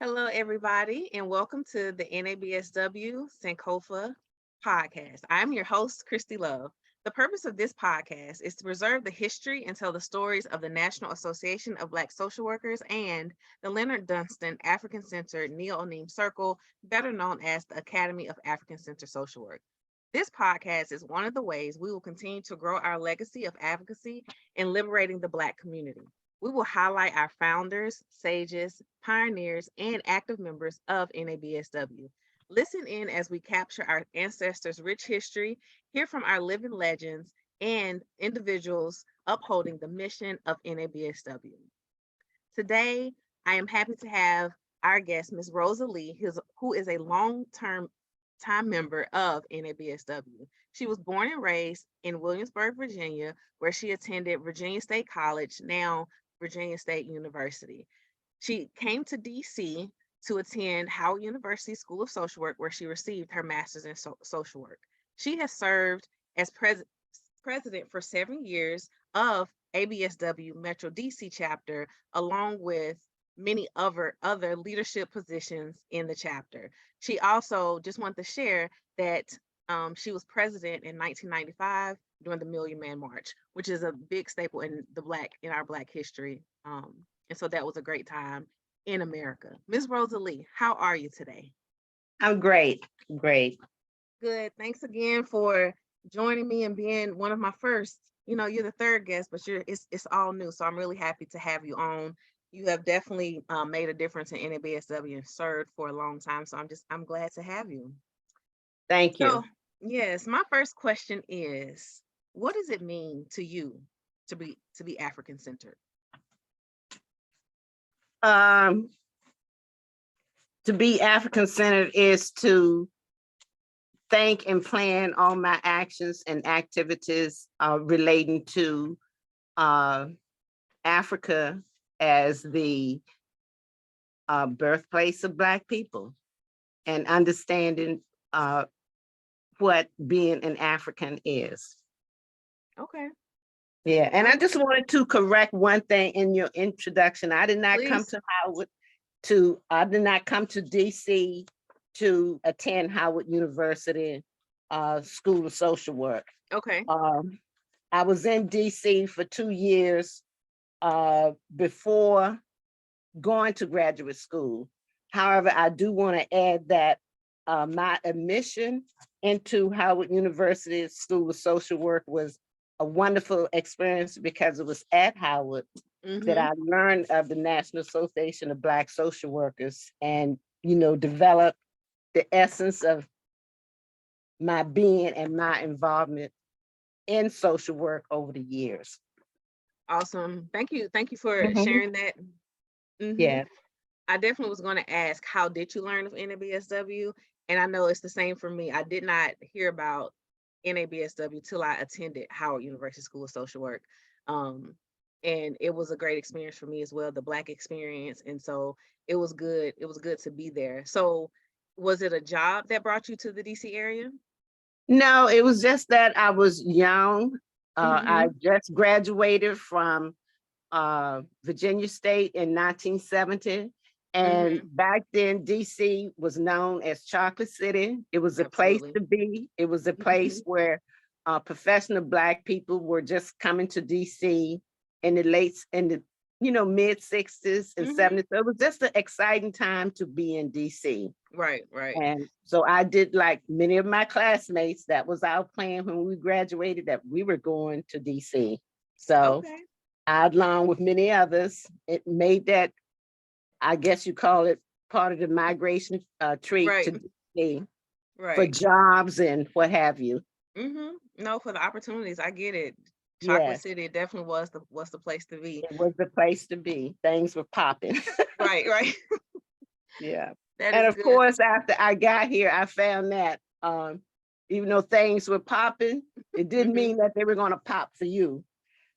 Hello, everybody, and welcome to the NABSW Sankofa podcast. I'm your host, Christy Love. The purpose of this podcast is to preserve the history and tell the stories of the National Association of Black Social Workers and the Lenoard Dunston African Centered Neo-Onim Circle, better known as the Academy of African Centered Social Work. This podcast is one of the ways we will continue to grow our legacy of advocacy in liberating the Black community. We will highlight our founders, sages, pioneers, and active members of NABSW. Listen in as we capture our ancestors' rich history, hear from our living legends, and individuals upholding the mission of NABSW. Today, I am happy to have our guest, Ms. Rosa Lee, who is a long-term time member of NABSW. She was born and raised in Williamsburg, Virginia, where she attended Virginia State College, now Virginia State University. She came to DC to attend Howard University School of Social Work, where she received her master's in social work. She has served as president for 7 years of ABSW Metro DC chapter, along with many other leadership positions in the chapter. She also just wanted to share that she was president in 1995 during the Million Man March, which is a big staple in our Black history. And so that was a great time in America. Ms. Rosa Lee, how are you today? I'm great. Great. Good. Thanks again for joining me and being one of my first. You're the third guest, but it's all new. So I'm really happy to have you on. You have definitely made a difference in NABSW and served for a long time. So I'm glad to have you. Thank you. So yes, my first question is, what does it mean to you to be African centered? To be African centered is to think and plan all my actions and activities relating to Africa as the birthplace of Black people, and understanding what being an African is. Okay. Yeah, and I just wanted to correct one thing in your introduction. I did not come Please. to Howard I did not come to DC to attend Howard University School of Social Work. Okay. I was in DC for 2 years before going to graduate school. However, I do want to add that my admission into Howard University School of Social Work was a wonderful experience, because it was at Howard that I learned of the National Association of Black Social Workers, and developed the essence of my being and my involvement in social work over the years. Awesome. Thank you for sharing that. Yeah. I definitely was going to ask, how did you learn of NABSW? And I know it's the same for me. I did not hear about NABSW till I attended Howard University School of Social Work. And it was a great experience for me as well, the Black experience. And so it was good. It was good to be there. So was it a job that brought you to the DC area? No, it was just that I was young. I just graduated from Virginia State in 1970. And back then, DC was known as Chocolate City. It was a place to be. It was a place where professional Black people were just coming to DC in the mid 60s and 70s. So it was just an exciting time to be in DC. Right. And so I did, like many of my classmates, that was our plan when we graduated, that we were going to DC. So I, along with many others, it made that, I guess you call it, part of the migration tree to DC for jobs and what have you. No, for the opportunities, I get it. Chocolate City definitely was the place to be. It was the place to be. Things were popping. Right. Yeah. And of course, after I got here, I found that even though things were popping, it didn't mean that they were going to pop for you.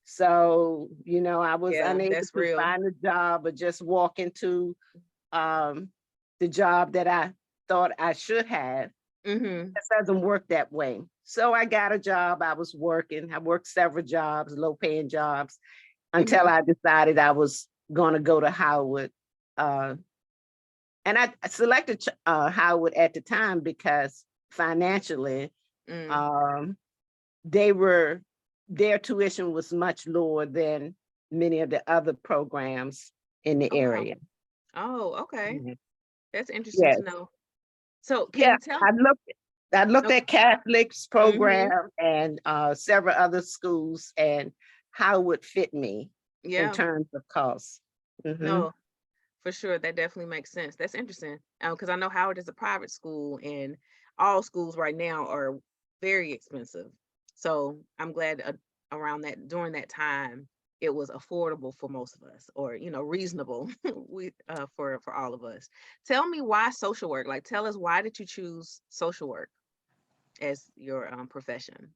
So, I was unable to find a job, or just walk into the job that I thought I should have. It doesn't work that way. So I got a job. I was working. I worked several jobs, low-paying jobs, until I decided I was going to go to Howard And I selected Howard at the time because financially, their tuition was much lower than many of the other programs in the area. Oh, okay. Mhm. That's interesting to know. So can Yeah, you tell? I looked Okay. at Catholic's program and several other schools and how it would fit me in Yeah, terms of cost. no, for sure. That definitely makes sense. That's interesting. Because I know Howard is a private school and all schools right now are very expensive. So I'm glad around that during that time it was affordable for most of us, or reasonable for all of us. Tell me why social work. Like, tell us, why did you choose social work as your profession?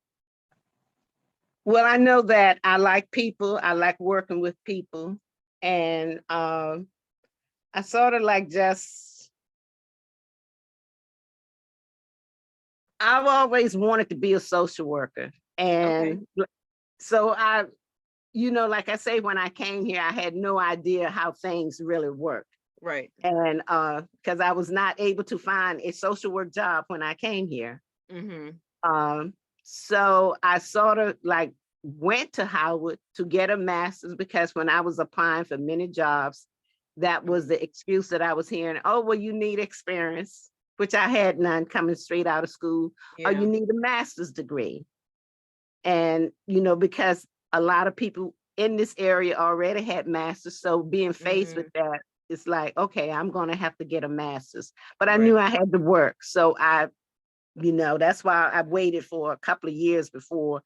Well, I know that I like people. I like working with people. And I sort of like I've always wanted to be a social worker. Okay. And so like I say, when I came here, I had no idea how things really worked. Right. And because I was not able to find a social work job when I came here. So I sort of like went to Howard to get a master's, because when I was applying for many jobs, that was the excuse that I was hearing. Oh, well, you need experience, which I had none coming straight out of school. Or Yeah. you need a master's degree. And, because a lot of people in this area already had masters. So being faced with that, it's like, okay, I'm going to have to get a master's. But I knew I had to work. So that's why I waited for a couple of years before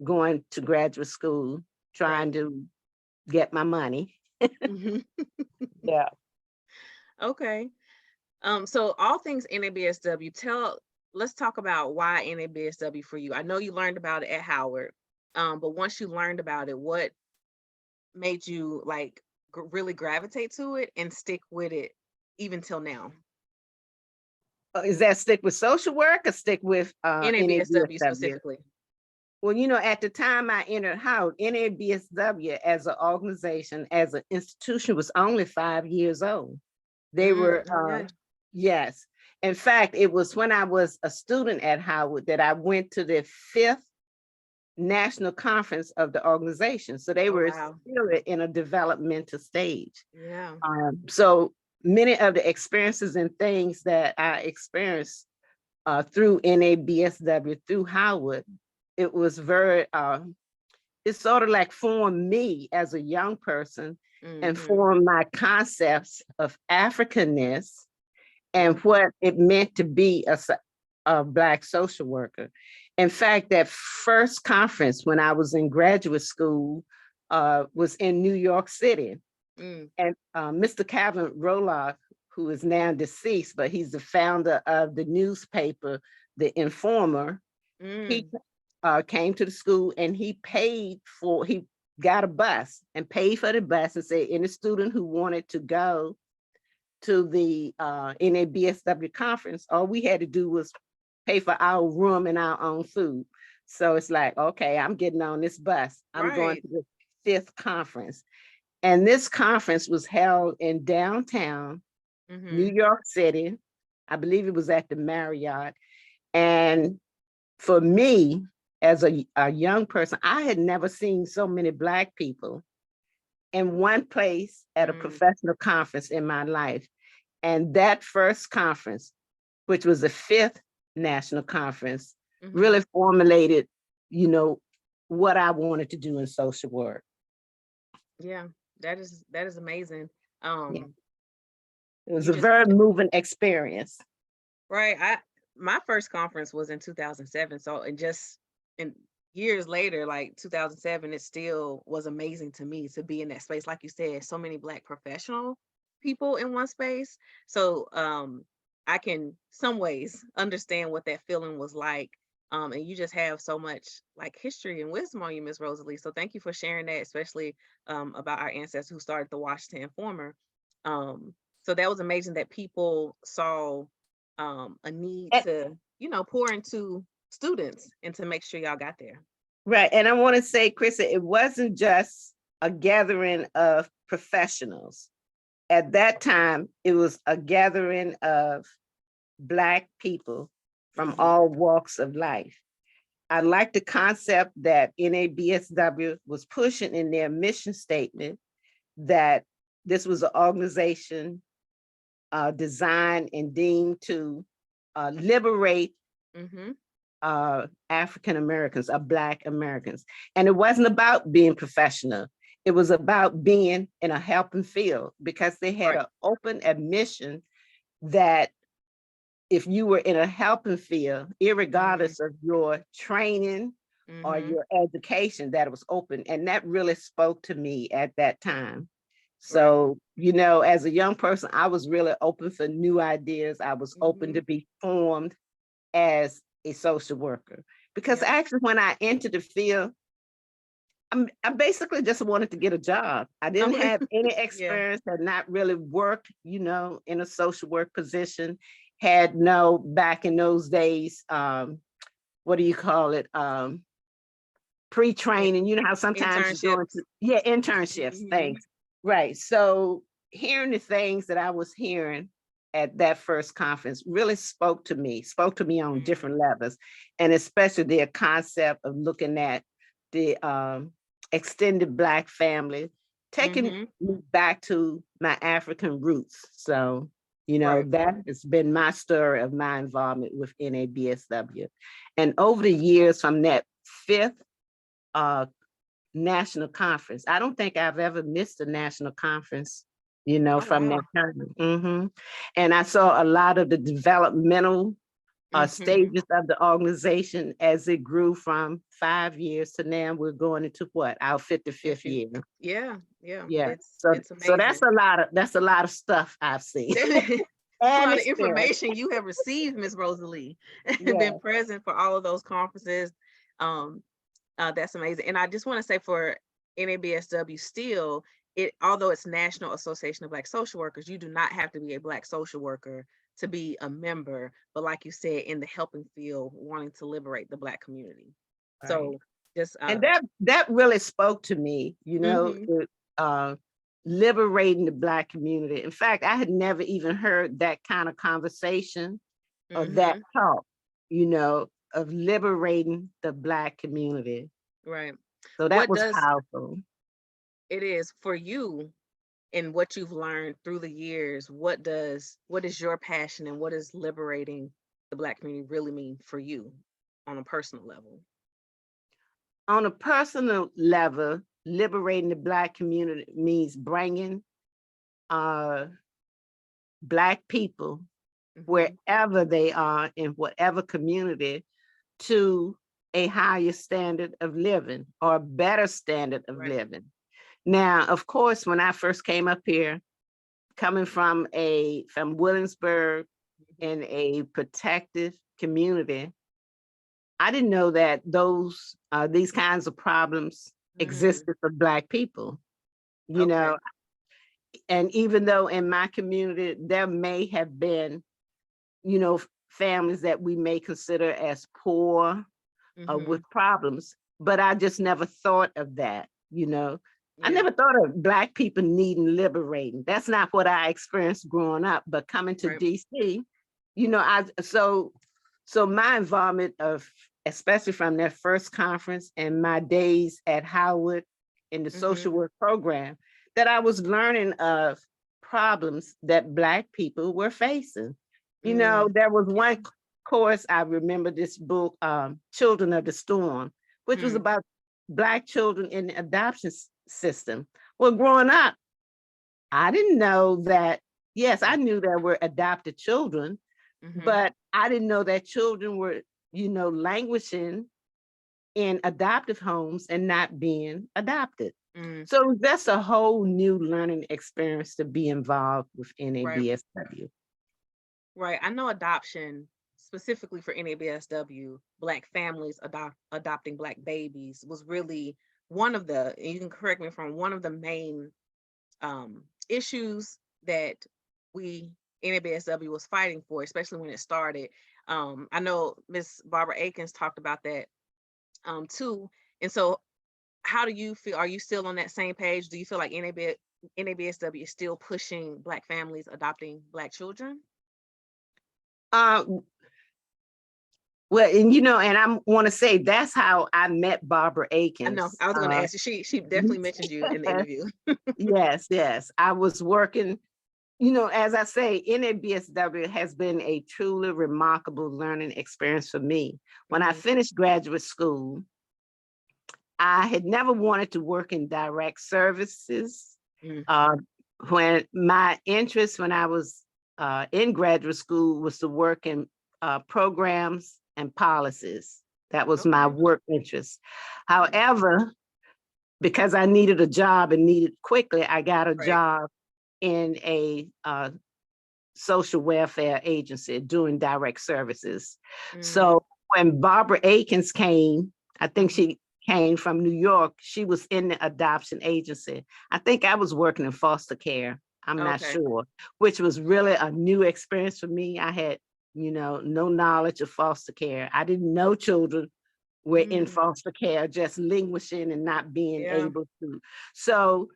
going to graduate school, trying to get my money. Yeah. Okay. So all things NABSW, let's talk about why NABSW for you. I know you learned about it at Howard, but once you learned about it, what made you like really gravitate to it and stick with it even till now? Is that stick with social work or stick with NABSW NABSW? specifically. Well, at the time I entered Howard, NABSW as an organization, as an institution, was only 5 years old. They were, Okay. yes. In fact, it was when I was a student at Howard that I went to the 5th national conference of the organization. So they were Wow. still in a developmental stage. Yeah. So many of the experiences and things that I experienced through NABSW, through Howard, it was very, it sort of like formed me as a young person and formed my concepts of Africanness and what it meant to be a Black social worker. In fact, that first conference when I was in graduate school was in New York City. And Mr. Calvin Roloff, who is now deceased, but he's the founder of the newspaper, The Informer, he came to the school and he got a bus and paid for the bus and said any student who wanted to go to the NABSW conference, all we had to do was pay for our room and our own food. So it's like, okay, I'm getting on this bus. I'm going to the 5th conference. And this conference was held in downtown New York City. I believe it was at the Marriott. And for me, as a young person, I had never seen so many Black people in one place at a professional conference in my life. And that first conference, which was the 5th national conference, really formulated, what I wanted to do in social work. Yeah, that is amazing. Yeah. It was You a just very moving experience. right. My first conference was in 2007. So and years later, like 2007, it still was amazing to me to be in that space. Like you said, so many Black professional people in one space. So I can some ways understand what that feeling was like. And you just have so much like history and wisdom on you, Miss Rosa Lee. So thank you for sharing that, especially about our ancestors who started the Washington Informer. So that was amazing that people saw a need to, pour into students and to make sure y'all got there. Right. And I want to say, Krista, it wasn't just a gathering of professionals. at that time, it was a gathering of Black people from all walks of life. I like the concept that NABSW was pushing in their mission statement, that this was an organization designed and deemed to liberate African Americans, Black Americans. And it wasn't about being professional. It was about being in a helping field, because they had an open admission that if you were in a helping field, irregardless of your training or your education, that it was open. And that really spoke to me at that time. So, you know, as a young person, I was really open for new ideas. I was open to be formed as a social worker, because actually when I entered the field, I basically just wanted to get a job. I didn't have any experience, had not really worked, you know, in a social work position, had no, back in those days, what do you call it? Pre-training, you know how sometimes you're going to, internships, thanks. Right, so hearing the things that I was hearing at that first conference really spoke to me on different levels, and especially the concept of looking at the extended Black family, taking me back to my African roots. So, you know, that has been my story of my involvement with NABSW. And over the years, from that 5th national conference, I don't think I've ever missed a national conference, you know, from that time. And I saw a lot of the developmental stages of the organization as it grew from 5 years to now we're going into what, our 55th year. Yeah. So It's amazing. so that's a lot of stuff I've seen. A lot of information you have received, Ms. Rosa Lee, been present for all of those conferences. That's amazing. And I just want to say, for NABSW still, although it's National Association of Black Social Workers, you do not have to be a Black social worker to be a member, but like you said, in the helping field, wanting to liberate the Black community. So just and that really spoke to me, you know, liberating the Black community. In fact, I had never even heard that kind of conversation or that talk, you know, of liberating the Black community. Right. So that was powerful. It is for you. And what you've learned through the years, what is your passion, and what does liberating the Black community really mean for you on a personal level? On a personal level, liberating the Black community means bringing Black people, wherever they are, in whatever community, to a higher standard of living, or a better standard of living. Now, of course, when I first came up here, coming from Williamsburg, in a protective community, I didn't know that these kinds of problems existed for Black people, you know. And even though in my community, there may have been, you know, families that we may consider as poor with problems, but I just never thought of that, you know. I never thought of Black people needing liberating. That's not what I experienced growing up, but coming to DC, you know, so my involvement especially from that first conference and my days at Howard in the social work program, that I was learning of problems that Black people were facing. You know, there was one course, I remember this book, Children of the Storm, which was about Black children in the adoption system. Well, growing up, I didn't know that, yes, I knew there were adopted children, but I didn't know that children were, you know, languishing in adoptive homes and not being adopted. So that's a whole new learning experience to be involved with NABSW. Right. I know adoption, specifically for NABSW, Black families adopting Black babies, was really one of the, and you can correct me if I'm, one of the main issues that NABSW was fighting for, especially when it started. I know Miss Barbara Akins talked about that too. And so how do you feel? Are you still on that same page? Do you feel like NABSW is still pushing Black families adopting Black children? Uh, well, and and I want to say that's how I met Barbara I know. Akins. I was going to ask you. She definitely mentioned you in the interview. Yes, yes. I was working, as I say, NABSW has been a truly remarkable learning experience for me. When I finished graduate school, I had never wanted to work in direct services. Mm. When my interest when I was in graduate school was to work in programs and policies. That was my Okay. work interest. However, because I needed a job and needed quickly, I got a Right. job in a social welfare agency doing direct services. So when Barbara Akins came, I think she came from New York. She was in the adoption agency. I think I was working in foster care. I'm not Okay. sure, which was really a new experience for me. I had, no knowledge of foster care. I didn't know children were in foster care, just languishing and not being Yeah. able to. So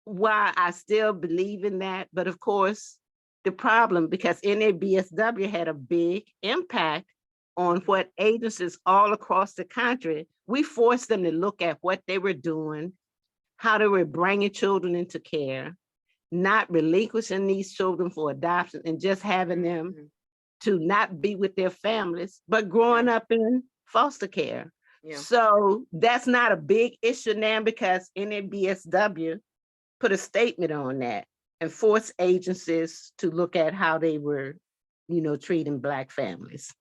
while I still believe in that, but of course, the problem, because NABSW had a big impact on what agencies all across the country, we forced them to look at what they were doing, how they were bringing children into care, not relinquishing these children for adoption and just having them to not be with their families, but growing up in foster care. Yeah. So that's not a big issue now because NABSW put a statement on that and force agencies to look at how they were, treating Black families.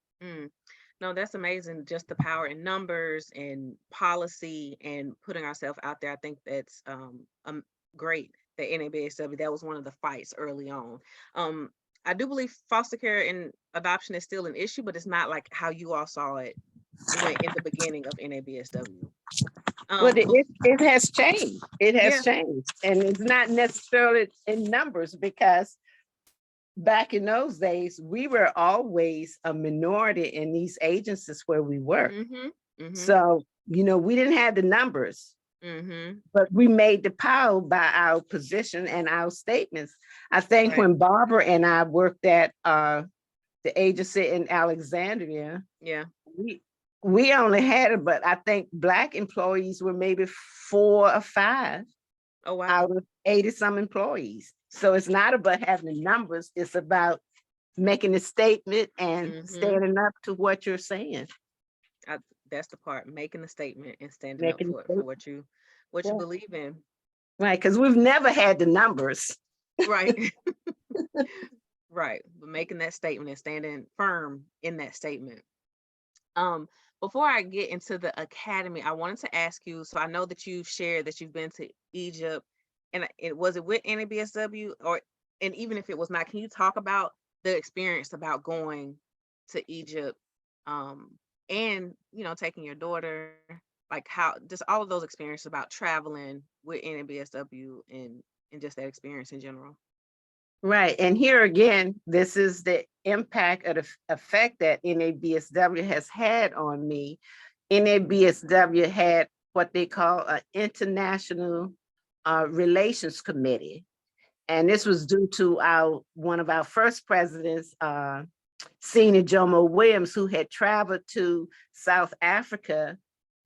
No, that's amazing. Just the power in numbers and policy and putting ourselves out there. I think that's great that NABSW, that was one of the fights early on. I do believe foster care and adoption is still an issue, but it's not like how you all saw it when in the beginning of NABSW. But it has changed. It has Yeah. changed. And it's not necessarily in numbers because back in those days, we were always a minority in these agencies where we work. So, we didn't have the numbers, but we made the power by our position and our statements. I think Right. when Barbara and I worked at the agency in Alexandria, Yeah. we only had it, but I think Black employees were maybe 4 or 5 Oh, wow. out of 80 some employees. So it's not about having the numbers, it's about making a statement and standing up to what you're saying. That's the part, making a statement and standing up Making for what you believe in. Right, because we've never had the numbers. Right. Right. But making that statement and standing firm in that statement. Before I get into the academy, I wanted to ask you, so I know that you've shared that you've been to Egypt, and was it with NABSW, or, and even if it was not, can you talk about the experience about going to Egypt, and taking your daughter, like how just all of those experiences about traveling with NABSW and just that experience in general. Right, and here again, this is the impact of the effect that NABSW has had on me. NABSW had what they call an international relations committee. And this was due to one of our first presidents, Senior Jomo Williams, who had traveled to South Africa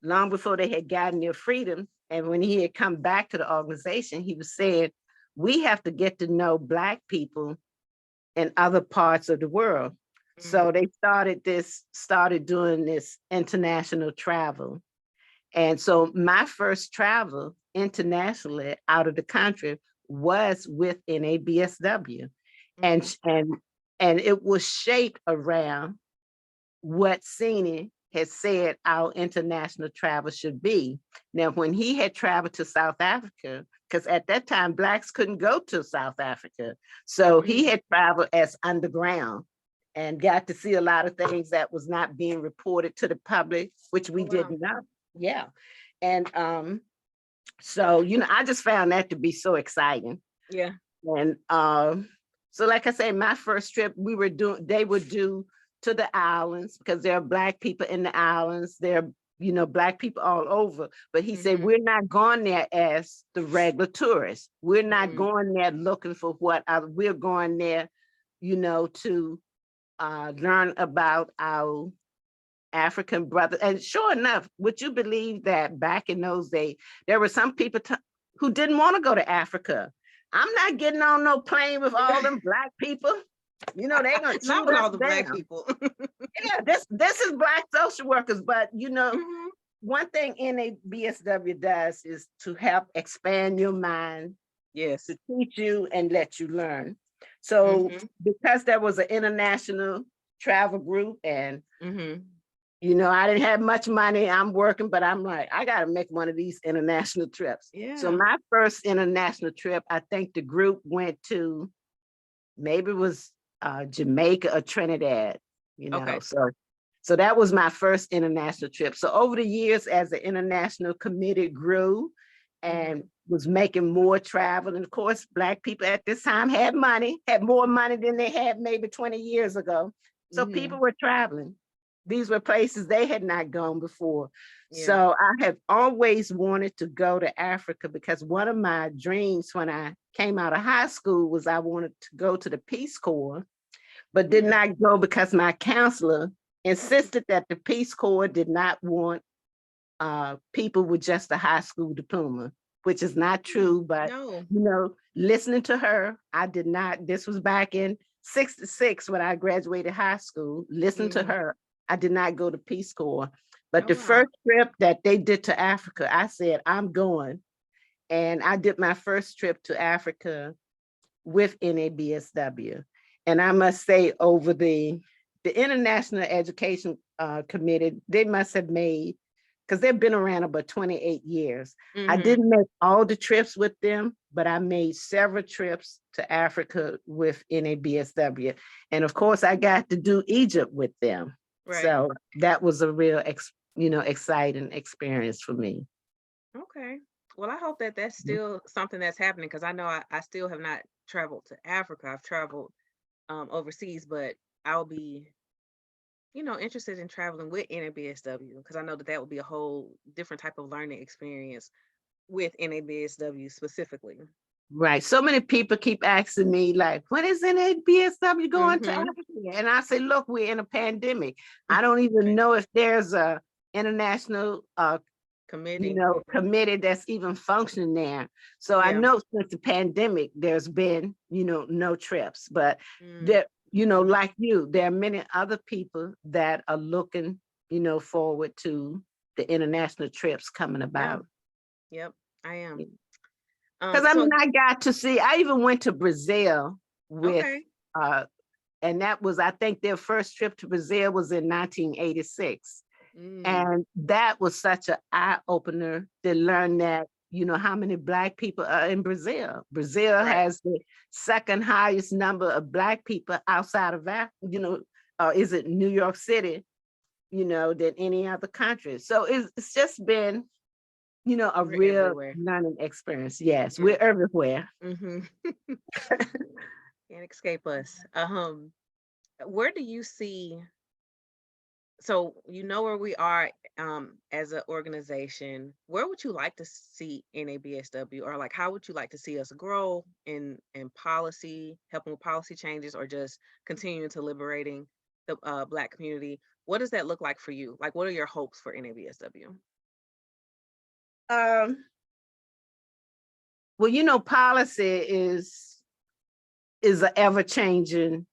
long before they had gotten their freedom. And when he had come back to the organization, he was saying, we have to get to know Black people in other parts of the world. So they started doing this international travel. And so my first travel internationally out of the country was with NABSW. And it was shaped around what Sini had said our international travel should be. Now, when he had traveled to South Africa, because at that time, Blacks couldn't go to South Africa. So he had traveled as underground and got to see a lot of things that was not being reported to the public, which we didn't know. Yeah. And so, I just found that to be so exciting. Yeah. And so like I say, my first trip, they would do to the islands because there are Black people in the islands. There are Black people all over. But he said, Mhm. we're not going there as the regular tourists. We're not Mm. going there looking for we're going there, to learn about our African brothers. And sure enough, would you believe that back in those days, there were some people who didn't want to go to Africa? I'm not getting on no plane with all them Black people. They're gonna Not shoot with us all the Black down. people. Yeah, this is Black social workers, but Mhm. one thing NABSW does is to help expand your mind, Yes. to teach you and let you learn. So Mhm. because there was an international travel group, and Mhm. I didn't have much money, I'm working, but I'm like, I got to make one of these international trips. So Yeah. my first international trip, I think the group went to, maybe it was Jamaica or Trinidad, Okay. so that was my first international trip. So over the years, as the international committee grew and Mhm. was making more travel, and of course, Black people at this time had more money than they had maybe 20 years ago. So people Mhm. were traveling. These were places they had not gone before. Yeah. So I have always wanted to go to Africa, because one of my dreams when I came out of high school was I wanted to go to the Peace Corps, but did Mm. not go because my counselor insisted that the Peace Corps did not want people with just a high school diploma, which is not true. But, No. Listening to her, I did not. This was back in 66 when I graduated high school. Listen to Mhm. her. I did not go to Peace Corps. But Oh, the wow. first trip that they did to Africa, I said, I'm going. And I did my first trip to Africa with NABSW. And I must say, over the International Education Committee, they must have made, because they've been around about 28 years. I Mhm. didn't make all the trips with them, but I made several trips to Africa with NABSW. And of course, I got to do Egypt with them. Right. So that was a real, exciting experience for me. Okay. Well, I hope that that's still something that's happening, because I know I still have not traveled to Africa. I've traveled overseas, but I'll be, interested in traveling with NABSW, because I know that would be a whole different type of learning experience with NABSW specifically. Right. So many people keep asking me, like, when is NABSW going to Mm-hmm. Africa? And I say, look, we're in a pandemic. I don't even Right. know if there's a international Committee. committee that's even functioning there. So I Yeah. know since the pandemic, there's been, no trips. But Mm. there, like you, there are many other people that are looking, forward to the international trips coming Yeah. about. Yep. I am. Because So I got to see, I even went to Brazil with, okay. uh, and that was, I think their first trip to Brazil was in 1986. Mm. And that was such an eye opener to learn that, how many Black people are in Brazil. Brazil Right. has the second highest number of Black people outside of that, is it New York City, than any other country. So it's just been, a We're real everywhere. learning experience. Yes, Yeah. we're everywhere. Mm-hmm. Can't escape us. Where do you see, so you know where we are as an organization, where would you like to see NABSW, or like how would you like to see us grow in policy, helping with policy changes, or just continuing to liberating the Black community? What does that look like for you? Like, what are your hopes for NABSW? Um, well, policy is an ever-changing,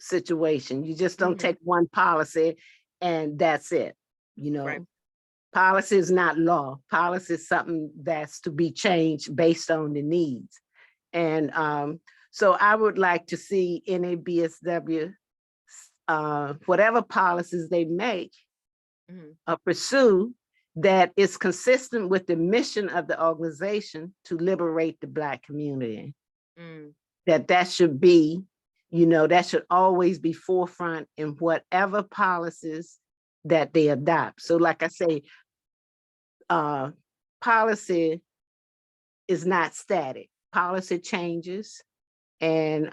situation. You just don't Hmm. take one policy and that's it. You Right. know, Policy is not law. Policy is something that's to be changed based on the needs. And so I would like to see NABSW, whatever policies they make, Hmm. pursue, that is consistent with the mission of the organization to liberate the Black community. Mm. That should be, that should always be forefront in whatever policies that they adopt. So like I say, uh, policy is not static. Policy changes. And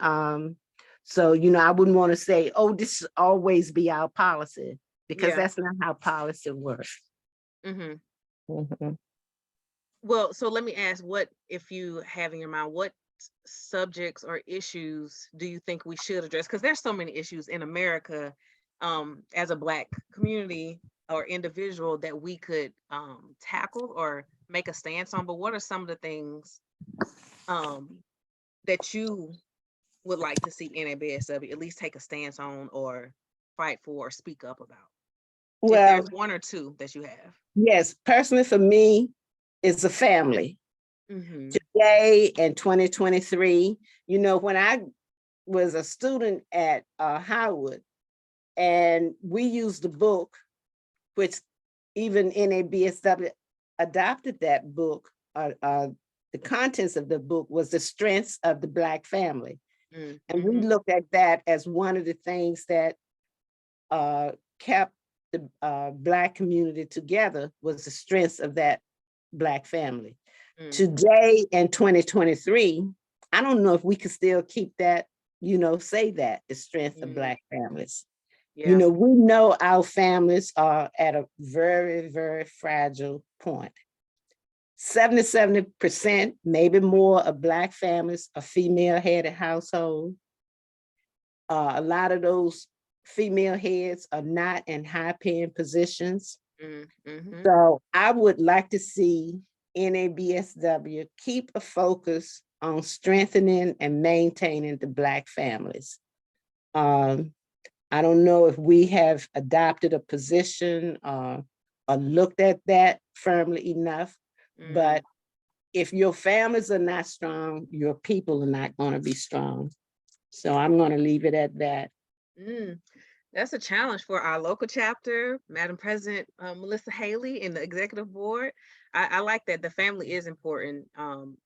so, I wouldn't want to say, oh, this should always be our policy. because Yeah. that's not how policy works. Mm-hmm. Mm-hmm. Well, so let me ask, what, if you have in your mind, what subjects or issues do you think we should address? Because there's so many issues in America, as a Black community or individual that we could tackle or make a stance on. But what are some of the things that you would like to see NABSW at least take a stance on or fight for or speak up about? If Well, there's one or two that you have. yes, personally for me, it's a family. Mm-hmm. Today in 2023, you know, when I was a student at Howard, and we used the book, which even NABSW adopted that book, the contents of the book was the strengths of the Black family. Mm-hmm. And we looked at that as one of the things that kept the Black community together, was the strengths of that Black family. Mm-hmm. Today in 2023, I don't know if we can still keep that, you know, say that the strength of Black families. Yeah. You know, we know our families are at a very, very fragile point. 70%, maybe more, of Black families are female-headed households. A lot of those female heads are not in high-paying positions. Mm-hmm. So I would like to see NABSW keep a focus on strengthening and maintaining the Black families. I don't know if we have adopted a position or looked at that firmly enough, but if your families are not strong, your people are not going to be strong. So I'm going to leave it at that. That's a challenge for our local chapter, Madam President Melissa Haley, and the executive board. I like that the family is important.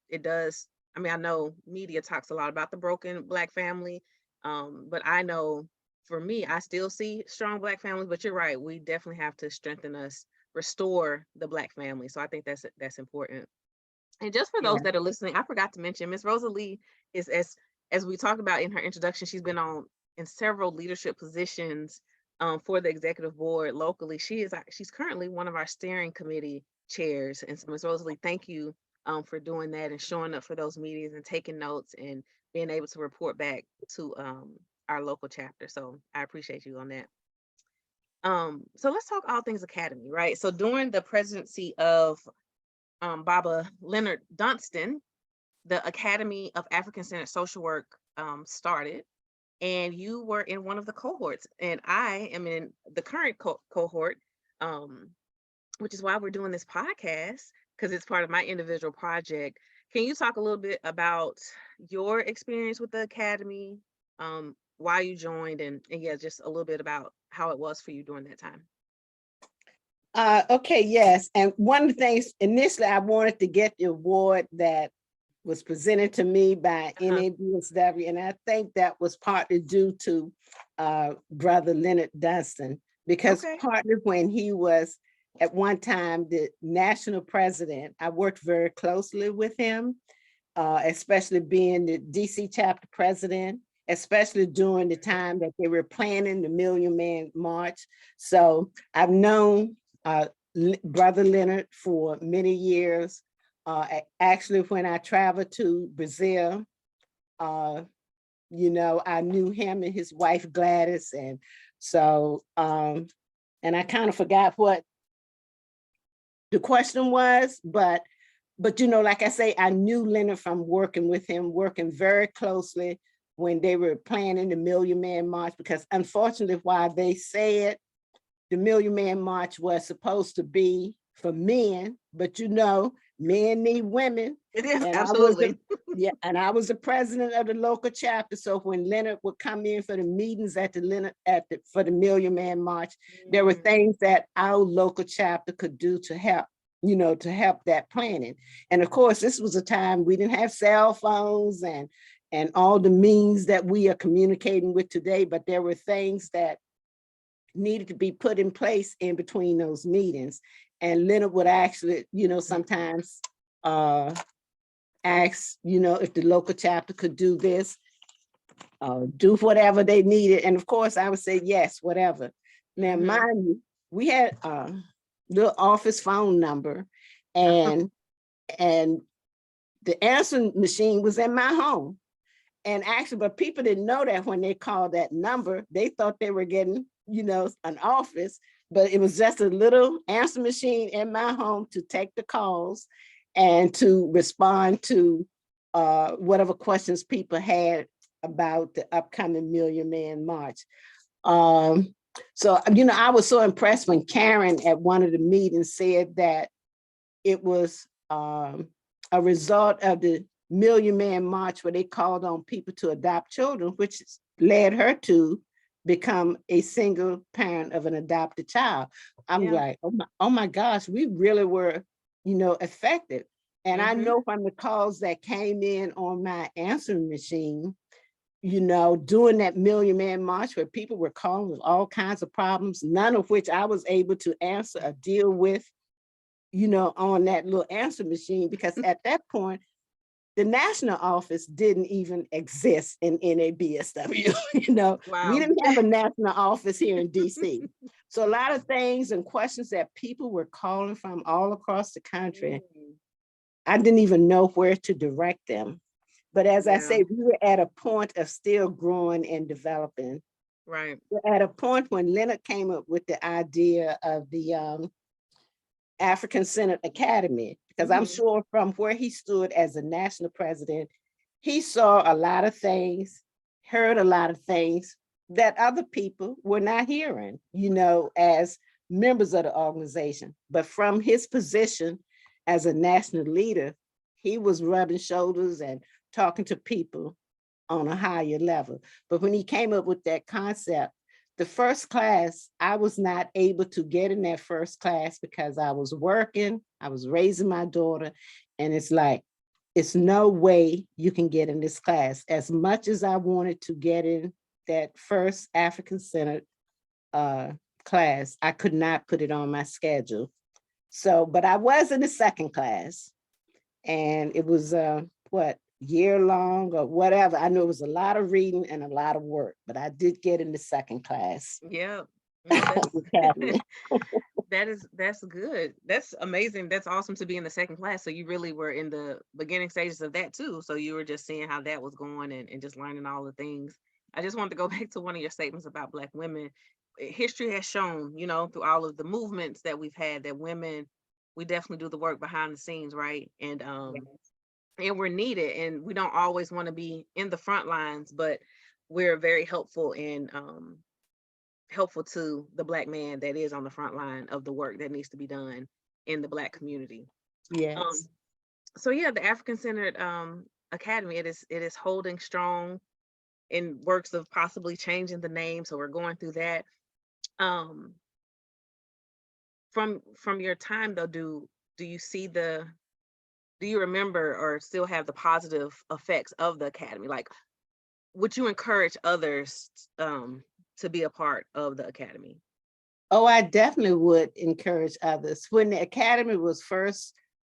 It does. I mean, I know media talks a lot about the broken Black family, but I know for me, I still see strong Black families. But you're right, we definitely have to strengthen us, restore the Black family. So I think that's important. And just for those that are listening, I forgot to mention Miss Rosa Lee is, as we talked about in her introduction, she's been on in several leadership positions for the executive board locally. She's currently one of our steering committee chairs. And so Ms. Rosa Lee, thank you for doing that and showing up for those meetings and taking notes and being able to report back to our local chapter. So I appreciate you on that. So let's talk all things academy, right? So during the presidency of Baba Lenoard Dunston, the Academy of African-Centered Social Work started, and you were in one of the cohorts, and I am in the current cohort, which is why we're doing this podcast, because it's part of my individual project. Can you talk a little bit about your experience with the Academy, why you joined, and yeah, just a little bit about how it was for you during that time? Okay, yes. And one of the things, initially, I wanted to get the award that was presented to me by NABSW, and I think that was partly due to Brother Lenoard Dunston, because partly when he was at one time the national president, I worked very closely with him, especially being the DC chapter president, especially during the time that they were planning the Million Man March. So I've known Brother Lenoard for many years. Actually, when I traveled to Brazil, you know, I knew him and his wife Gladys, and so and I kind of forgot what the question was, but you know, like I say, I knew Lenoard from working with him, working very closely when they were planning the Million Man March, because unfortunately, while they said the Million Man March was supposed to be for men, but you know, men need women. It is, and absolutely. And I was the president of the local chapter. So when Lenoard would come in for the meetings for the Million Man March, there were things that our local chapter could do to help, you know, to help that planning. And of course, this was a time we didn't have cell phones and all the means that we are communicating with today, but there were things that needed to be put in place in between those meetings. And Lenoard would actually, you know, sometimes ask, you know, if the local chapter could do this, do whatever they needed. And of course, I would say yes, whatever. Now, mind you, we had a little office phone number, and the answering machine was in my home. And actually, but people didn't know that when they called that number, they thought they were getting, an office, but it was just a little answer machine in my home to take the calls and to respond to whatever questions people had about the upcoming Million Man March. So, I was so impressed when Karen at one of the meetings said that it was a result of the Million Man March, where they called on people to adopt children, which led her to become a single parent of an adopted child. I'm like, oh my gosh, we really were, effective. And I know from the calls that came in on my answering machine, doing that Million Man March, where people were calling with all kinds of problems, none of which I was able to answer or deal with, on that little answer machine, because at that point, the national office didn't even exist in NABSW. Wow. We didn't have a national office here in DC. So a lot of things and questions that people were calling from all across the country, I didn't even know where to direct them. But as I say, we were at a point of still growing and developing. Right. We're at a point when Lenoard came up with the idea of the African Centered Academy, because I'm sure from where he stood as a national president, he saw a lot of things, heard a lot of things that other people were not hearing, as members of the organization. But from his position as a national leader, he was rubbing shoulders and talking to people on a higher level. But when he came up with that concept, the first class, I was not able to get in that first class because I was working, I was raising my daughter, and it's like, it's no way you can get in this class. As much as I wanted to get in that first African-centered class, I could not put it on my schedule. So, but I was in the second class, and it was year long or whatever. I know it was a lot of reading and a lot of work, but I did get in the second class. Yeah. That's good. That's amazing. That's awesome to be in the second class. So you really were in the beginning stages of that too. So you were just seeing how that was going and just learning all the things. I just wanted to go back to one of your statements about Black women. History has shown, through all of the movements that we've had, that women, we definitely do the work behind the scenes, right? And we're needed, and we don't always want to be in the front lines, but we're very helpful and helpful to the Black man that is on the front line of the work that needs to be done in the Black community. Yes. So yeah, the African Centered Academy, it is holding strong in works of possibly changing the name. So we're going through that. From your time though, do you see do you remember or still have the positive effects of the academy? Like, would you encourage others to be a part of the academy? Oh, I definitely would encourage others. When the academy was first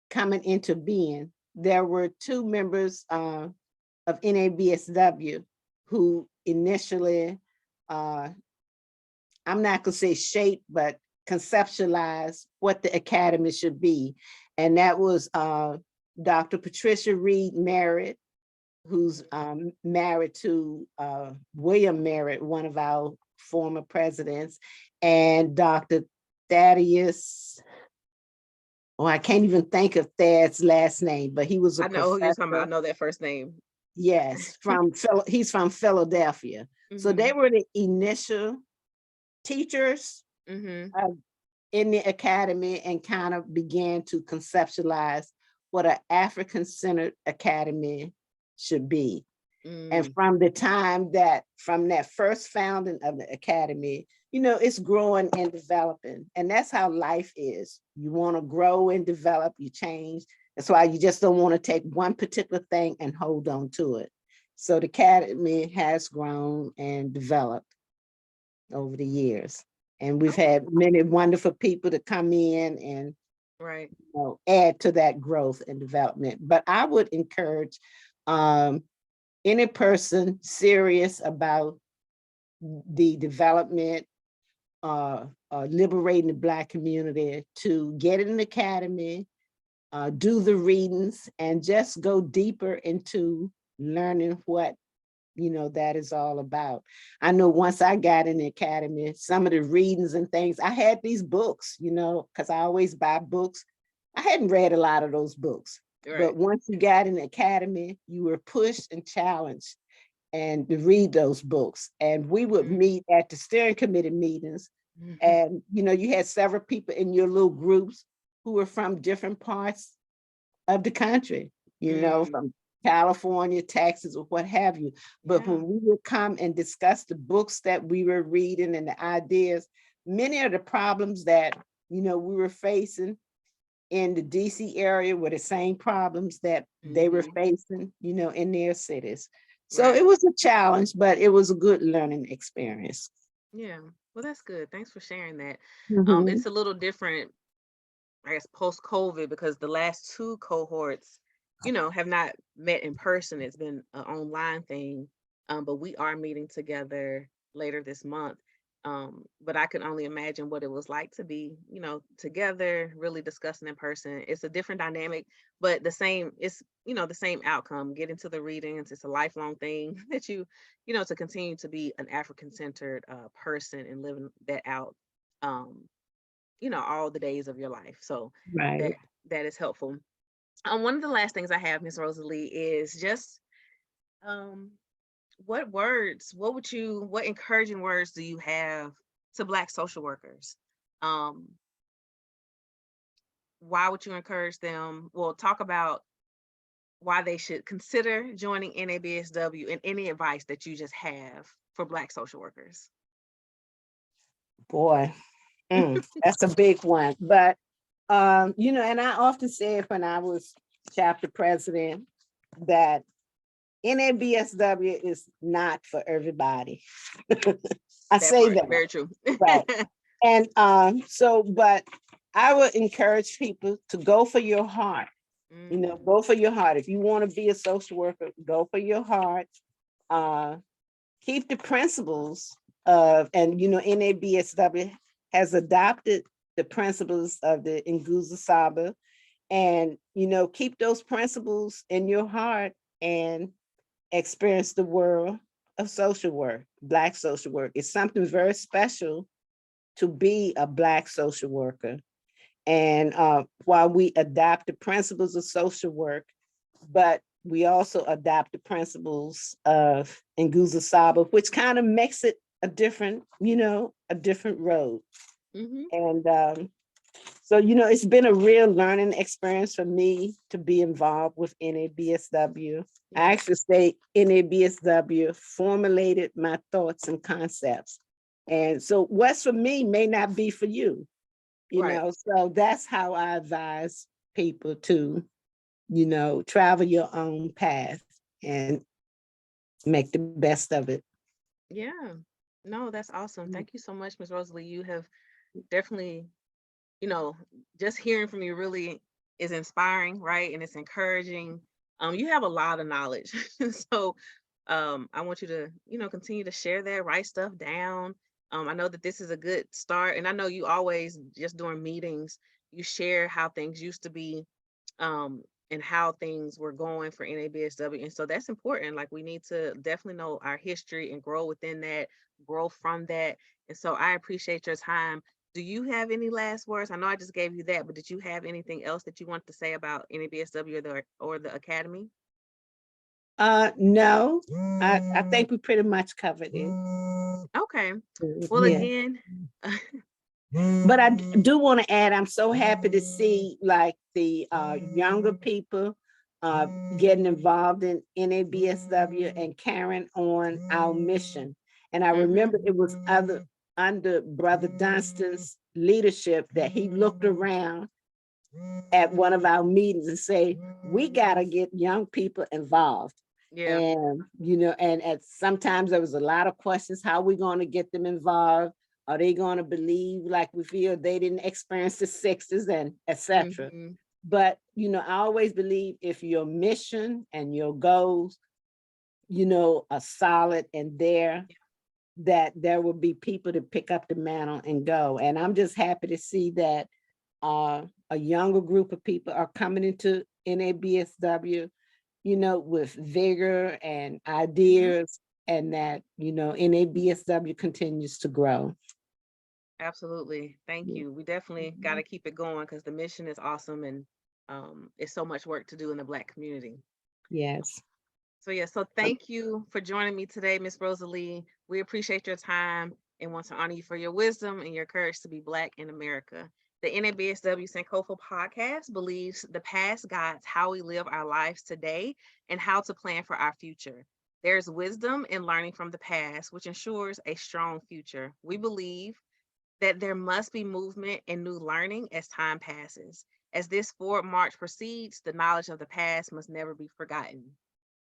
coming into being, there were two members of NABSW who initially, I'm not gonna say shape, but conceptualized what the academy should be. And that was Dr. Patricia Reed Merritt, who's married to William Merritt, one of our former presidents, and Dr. Thaddeus, I can't even think of Thad's last name, but he was a professor. Who you're talking about. I know that first name. Yes, he's from Philadelphia. So they were the initial teachers in the academy and kind of began to conceptualize what an African-centered academy should be. And from that first founding of the academy, it's growing and developing. And that's how life is. You want to grow and develop, you change. That's why you just don't want to take one particular thing and hold on to it. So the academy has grown and developed over the years. And we've had many wonderful people to come in and add to that growth and development. But I would encourage any person serious about the development liberating the Black community to get in an academy, do the readings, and just go deeper into learning what that is all about. I know once I got in the academy, some of the readings and things, I had these books, because I always buy books. I hadn't read a lot of those books, Right. but once you got in the academy, you were pushed and challenged and to read those books. And we would meet at the steering committee meetings. And, you had several people in your little groups who were from different parts of the country, from California, Texas, or what have you. But when we would come and discuss the books that we were reading and the ideas, many of the problems that, we were facing in the DC area were the same problems that they were facing, in their cities. So it was a challenge, but it was a good learning experience. Yeah, well, that's good. Thanks for sharing that. Mhm. It's a little different, I guess, post-COVID, because the last two cohorts, have not met in person. It's been an online thing, but we are meeting together later this month. But I can only imagine what it was like to be, together, really discussing in person. It's a different dynamic, but it's, the same outcome, getting to the readings. It's a lifelong thing that to continue to be an African-centered person and living that out, all the days of your life. So that Right. that is helpful. One of the last things I have, Miss Rosa Lee, is just um, what encouraging words do you have to Black social workers? Um, why would you encourage them? Well, talk about why they should consider joining NABSW, and any advice that you just have for Black social workers. Boy, that's a big one. But, and I often said when I was chapter president that NABSW is not for everybody. I That say part, that, very true. right. And but I would encourage people to go for your heart. Go for your heart. If you want to be a social worker, go for your heart. Keep the principles of, and NABSW has adopted the principles of the Nguzo Saba, and keep those principles in your heart and experience the world of social work. Black social work is something very special to be a Black social worker. And while we adopt the principles of social work, but we also adopt the principles of Nguzo Saba, which kind of makes it a different road. And so, it's been a real learning experience for me to be involved with NABSW. I actually say NABSW formulated my thoughts and concepts. And so what's for me may not be for you, so that's how I advise people to, travel your own path and make the best of it. Yeah, no, that's awesome. Thank you so much, Ms. Rosalie. You have definitely, just hearing from you really is inspiring, right? And it's encouraging. You have a lot of knowledge. So I want you to, continue to share that, write stuff down. I know that this is a good start. And I know you always, just during meetings, you share how things used to be, and how things were going for NABSW. And so that's important. Like, we need to definitely know our history and grow within that, grow from that. And so I appreciate your time. Do you have any last words? I know I just gave you that, but did you have anything else that you want to say about NABSW or the Academy? No, I think we pretty much covered it. Okay. Well, Yeah. again, But I do want to add, I'm so happy to see like the younger people getting involved in NABSW and carrying on our mission. And I remember it was under Brother Dunston's leadership that he looked around at one of our meetings and say, we got to get young people involved. yeah. And, and sometimes there was a lot of questions, how are we going to get them involved? Are they going to believe like we feel they didn't experience the 60s and etc. But, I always believe if your mission and your goals, are solid and there, that there will be people to pick up the mantle and go. And I'm just happy to see that a younger group of people are coming into NABSW, you know, with vigor and ideas, and that, you know, NABSW continues to grow. Absolutely. Thank Yeah. you. We definitely got to keep it going because the mission is awesome, and it's so much work to do in the Black community. Yes. So yeah, so thank you for joining me today, Miss Rosa Lee. We appreciate your time and want to honor you for your wisdom and your courage to be Black in America. The NABSW Sankofa podcast believes the past guides how we live our lives today and how to plan for our future. There's wisdom in learning from the past, which ensures a strong future. We believe that there must be movement and new learning as time passes. As this forward march proceeds, the knowledge of the past must never be forgotten.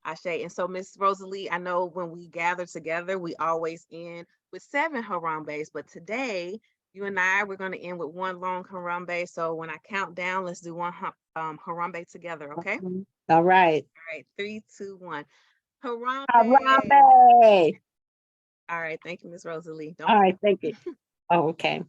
Ashe. And so, Miss Rosa Lee, I know when we gather together, we always end with 7 Harambes, but today, you and we're going to end with 1 long Harambe. So when I count down, let's do 1 Harambe together, okay? All right. All right, 3, 2, 1. Harambe. Harambe. All right, thank you, Miss Rosa Lee. All right, thank you. Oh, okay.